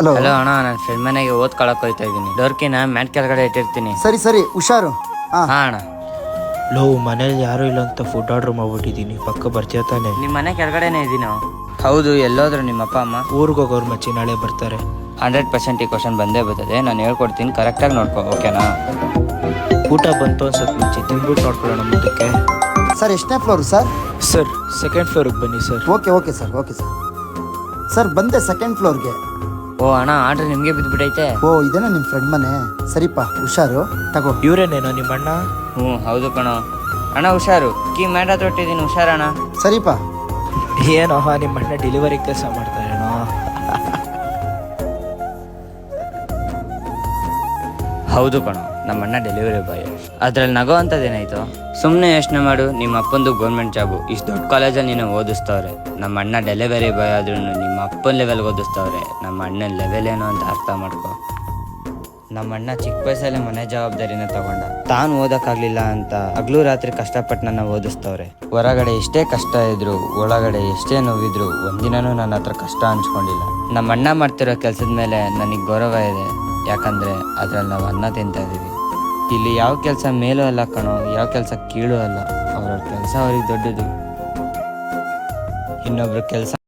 Hello hello ಅಣ್ಣ, ನಾನು friend ಮನೆಗೆ ಓದ್ಕೊಳಕ್ ಹೋಗ್ತಾ ಇದ್ದೀನಿ. ಡೋರ್ಕಿನ ಮ್ಯಾಟ್ ಕೆಳಗಡೆ ಇಟ್ಟಿರ್ತೀನಿ. ಸರಿ ಸರಿ ಹುಷಾರು. ಹಾ ಅಣ್ಣ. ಲೋ, ಮನೇಲಿ ಯಾರು ಇಲ್ಲ ಅಂತ ಫುಡ್ ಆರ್ಡರ್ ಮಾಡ್ಬಿಟ್ಟಿದ್ದೀನಿ. ಪಕ್ಕ ಬರ್ತೀಯ ತಾನೆ? ನಿಮ್ಮ ಮನೆ ಕೆಳಗಡೆನೆ ಇದೀನಿ. ಹೌದು, ಎಲ್ಲೋದ್ರು ನಿಮ್ಮ ಅಪ್ಪ ಅಮ್ಮ? ಊರಿಗೆ ಹೋಗೋರು ಮಚ್ಚಿ, ನಾಳೆ ಬರ್ತಾರೆ. 100% ಈ ಕ್ವಶನ್ ಬಂದೇ ಬರ್ತದೆ. ನಾನು ಹೇಳ್ಕೊಡ್ತೀನಿ, ಕರೆಕ್ಟಾಗಿ ನೋಡ್ಕೋ, ಓಕೆನಾ? ಊಟ ಬಂತು ಅನ್ಸತ್ ಮುಂಚೆ ತಿಂದ್ಬಿಟ್ಟು ನೋಡ್ಕೊಳ್ಳೋಣ ಮುಂದಕ್ಕೆ. ಸರ್ ಎಷ್ಟನೇ ಫ್ಲೋರ್ ಸರ್? ಸರ್, ಸೆಕೆಂಡ್ ಫ್ಲೋರಿಗೆ ಬನ್ನಿ ಸರ್. Okay sir. ಸರ್ ಬಂದೆ ಸೆಕೆಂಡ್ ಫ್ಲೋರ್ಗೆ. ಓ ಅಣ್ಣ, ಆರ್ಡ್ರ್ ನಿಮಗೆ ಬಿದ್ದುಬಿಟ್ಟೈತೆ. ಓ ಇದೇನಾ ನಿಮ್ಮ ಫ್ರೆಂಡ್ ಮನೆ? ಸರಿಪಾ, ಹುಷಾರು, ತಗೋ. ಇವರೇನೇನೋ ನಿಮ್ಮ ಅಣ್ಣ? ಹೌದು ಕಣೋ. ಅಣ್ಣ ಹುಷಾರು, ಕೀ ಮ್ಯಾಟ್ ಹತ್ರ ಇಟ್ಟಿದ್ದೀನಿ, ಹುಷಾರಣ್ಣ. ಸರಿಪಾ. ಏನೋ ನಿಮ್ಮ ಅಣ್ಣ ಡೆಲಿವರಿ ಕೆಲಸ ಮಾಡ್ತಾರೇನೋ? ಹೌದು ಕಣೋ, ನಮ್ಮ ಅಣ್ಣ ಡೆಲಿವರಿ ಬಾಯ್. ಅದ್ರಲ್ಲಿ ನಗೋ ಅಂತದೇನಾಯ್ತು? ಸುಮ್ಮನೆ ಯೋಚನೆ ಮಾಡು, ನಿಮ್ಮ ಅಪ್ಪಂದು ಗೌರ್ಮೆಂಟ್ ಜಾಬು, ಇಷ್ಟು ದೊಡ್ಡ ಕಾಲೇಜಲ್ಲಿ ನೀನು ಓದಿಸ್ತವ್ರೆ. ನಮ್ಮ ಅಣ್ಣ ಡೆಲಿವರಿ ಬಾಯ್ ಆದ್ರೂ ನಿಮ್ಮ ಅಪ್ಪನ ಲೆವೆಲ್ಗೆ ಓದಿಸ್ತವ್ರೆ. ನಮ್ಮ ಅಣ್ಣನ ಲೆವೆಲ್ ಏನು ಅಂತ ಅರ್ಥ ಮಾಡ್ಕೊ. ನಮ್ಮ ಅಣ್ಣ ಚಿಕ್ಕ ವಯಸ್ಸಲ್ಲೇ ಮನೆ ಜವಾಬ್ದಾರಿನ ತಗೊಂಡ. ತಾನು ಓದಕ್ಕಾಗ್ಲಿಲ್ಲ ಅಂತ ಹಗ್ಲು ರಾತ್ರಿ ಕಷ್ಟಪಟ್ಟು ನನ್ನ ಓದಿಸ್ತವ್ರೆ. ಹೊರಗಡೆ ಎಷ್ಟೇ ಕಷ್ಟ ಇದ್ರು, ಒಳಗಡೆ ಎಷ್ಟೇ ನೋವಿದ್ರು, ಒಂದಿನನೂ ನನ್ನ ಹತ್ರ ಕಷ್ಟ ಹಂಚ್ಕೊಂಡಿಲ್ಲ. ನಮ್ಮ ಅಣ್ಣ ಮಾಡ್ತಿರೋ ಕೆಲಸದ ಮೇಲೆ ನನಗೆ ಗೌರವ ಇದೆ. ಯಾಕಂದ್ರೆ ಅದ್ರಲ್ಲಿ ನಾವು ಅನ್ನ ತಿಂತಾ ಇದೀವಿ. ಇಲ್ಲಿ ಯಾವ ಕೆಲಸ ಮೇಲೂ ಅಲ್ಲ ಕಣೋ, ಯಾವ ಕೆಲಸ ಕೀಳು ಅಲ್ಲ. ಅವ್ರವ್ರ ಕೆಲಸ ಅವ್ರಿಗೆ ದೊಡ್ಡದು. ಇನ್ನೊಬ್ರು ಕೆಲಸ